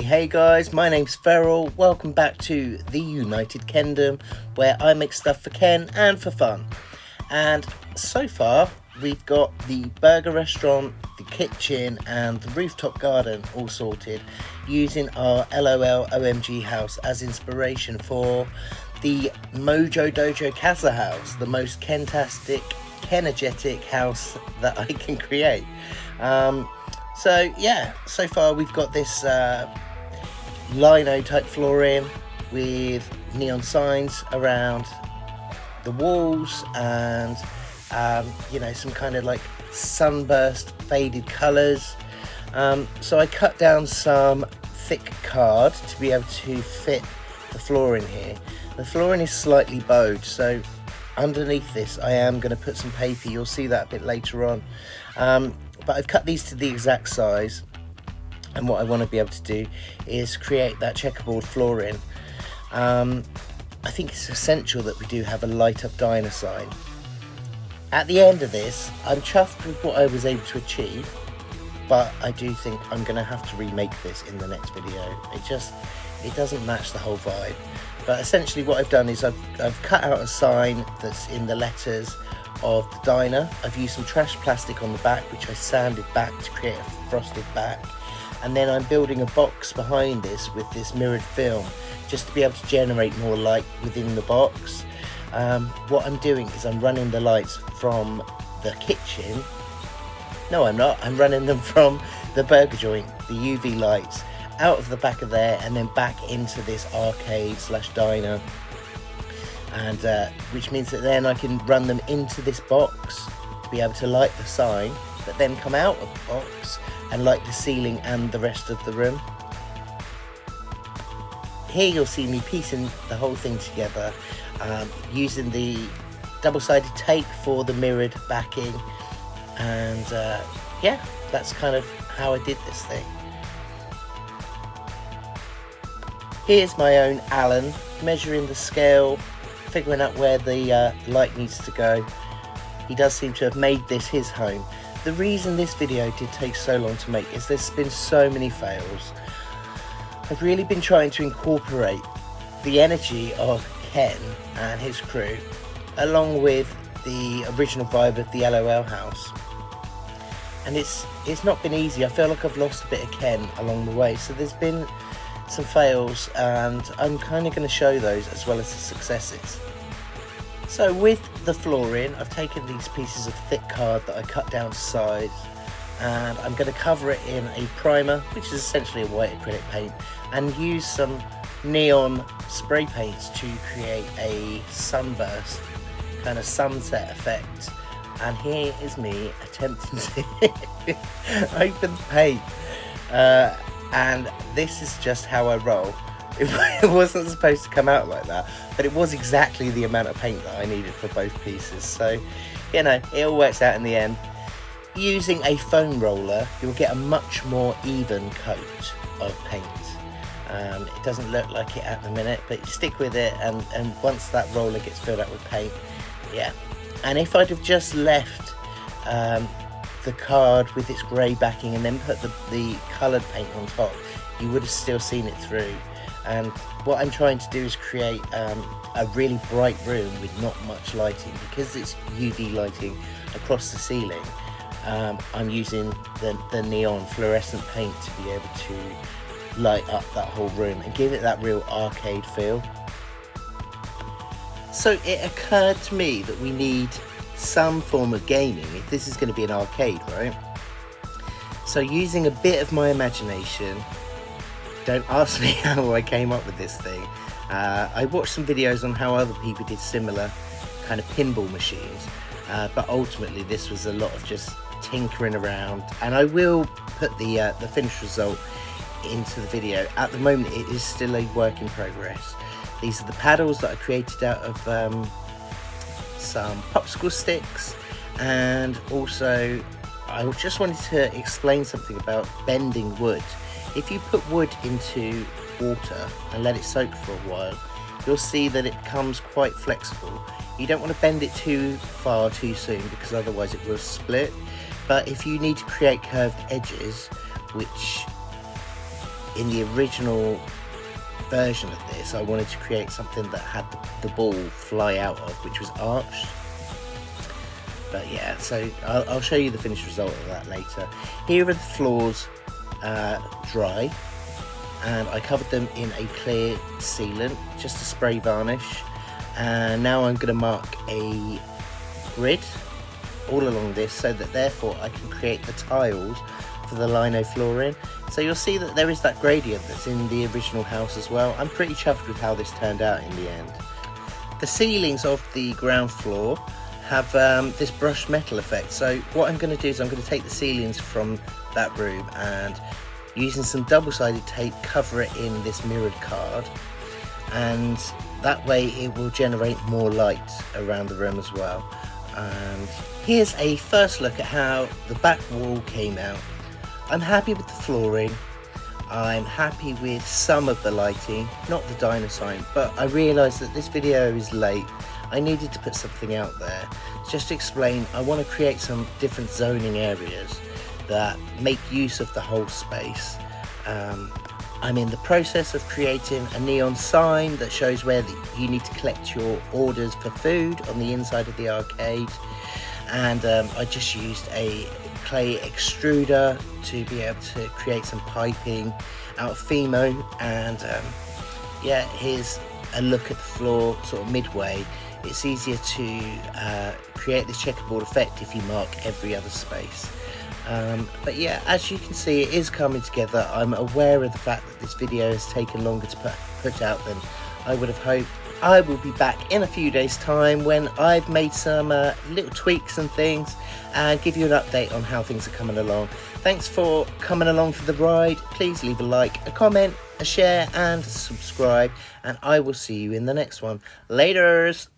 Hey guys, my name's Feryl. Welcome back to the United Kingdom, where I make stuff for Ken and for fun. And so far we've got the burger restaurant, the kitchen and the rooftop garden all sorted, using our LOL OMG house as inspiration for the Mojo Dojo Casa house, the most Kentastic, Kenergetic house that I can create. So yeah, so far we've got this lino type flooring with neon signs around the walls and some kind of like sunburst faded colours. So I cut down some thick card to be able to fit the flooring here. The flooring is slightly bowed, so underneath this I am going to put some paper. You'll see that a bit later on. But I've cut these to the exact size, and what I want to be able to do is create that checkerboard flooring. I think it's essential that we do have a light up diner sign. At the end of this, I'm chuffed with what I was able to achieve, but I do think I'm going to have to remake this in the next video. It doesn't match the whole vibe. But essentially what I've done is I've cut out a sign that's in the letters of the diner. I've used some trash plastic on the back, which I sanded back to create a frosted back, and then I'm building a box behind this with this mirrored film just to be able to generate more light within the box. What I'm doing is I'm running the lights from the kitchen. No, I'm not. I'm running them from the burger joint, the UV lights, out of the back of there and then back into this arcade slash diner. And which means that then I can run them into this box to be able to light the sign, but then come out of the box and light the ceiling and the rest of the room. Here you'll see me piecing the whole thing together, using the double-sided tape for the mirrored backing, and yeah, that's kind of how I did this thing. Here's my own Allen, measuring the scale, figuring out where the light needs to go. He does seem to have made this his home. The reason this video did take so long to make is there's been so many fails. I've really been trying to incorporate the energy of Ken and his crew along with the original vibe of the LOL house, and it's not been easy. I feel like I've lost a bit of Ken along the way, so there's been some fails, and I'm kind of going to show those as well as the successes. So with the flooring, I've taken these pieces of thick card that I cut down to size, and I'm going to cover it in a primer, which is essentially a white acrylic paint, and use some neon spray paints to create a sunburst kind of sunset effect. And here is me attempting to open the paint. And this is just how I roll. It wasn't supposed to come out like that, but it was exactly the amount of paint that I needed for both pieces. So, you know, it all works out in the end. Using a foam roller, you'll get a much more even coat of paint. It doesn't look like it at the minute, but you stick with it, and once that roller gets filled up with paint, yeah. And if I'd have just left the card with its grey backing and then put the coloured paint on top, you would have still seen it through. And what I'm trying to do is create a really bright room with not much lighting. Because it's UV lighting across the ceiling, I'm using the neon fluorescent paint to be able to light up that whole room and give it that real arcade feel. So it occurred to me that we need some form of gaming if this is going to be an arcade, right? So using a bit of my imagination, don't ask me how I came up with this thing. I watched some videos on how other people did similar kind of pinball machines, but ultimately this was a lot of just tinkering around, and I will put the finished result into the video. At the moment it is still a work in progress. These are the paddles that I created out of some popsicle sticks, and also I just wanted to explain something about bending wood. If you put wood into water and let it soak for a while, you'll see that it becomes quite flexible. You don't want to bend it too far too soon, because otherwise it will split. But if you need to create curved edges, which in the original version of this, I wanted to create something that had the ball fly out of, which was arched. But yeah, so I'll show you the finished result of that later. Here are the floors dry, and I covered them in a clear sealant just to spray varnish. And now I'm going to mark a grid all along this so that therefore I can create the tiles for the lino flooring. So you'll see that there is that gradient that's in the original house as well. I'm pretty chuffed with how this turned out in the end. The ceilings of the ground floor have this brushed metal effect. So what I'm going to do is I'm going to take the ceilings from that room and using some double-sided tape cover it in this mirrored card, and that way it will generate more light around the room as well. And here's a first look at how the back wall came out. I'm happy with the flooring, I'm happy with some of the lighting, not the dino sign, but I realised that this video is late. I needed to put something out there. Just to explain, I want to create some different zoning areas that make use of the whole space. I'm in the process of creating a neon sign that shows where you need to collect your orders for food on the inside of the arcade. And I just used a clay extruder to be able to create some piping out of Fimo. And yeah, here's a look at the floor sort of midway. It's easier to create this checkerboard effect if you mark every other space. But yeah, as you can see, it is coming together. I'm aware of the fact that this video has taken longer to put out than I would have hoped. I will be back in a few days time when I've made some little tweaks and things and give you an update on how things are coming along. Thanks for coming along for the ride. Please leave a like, a comment, a share and subscribe, and I will see you in the next one. Laters!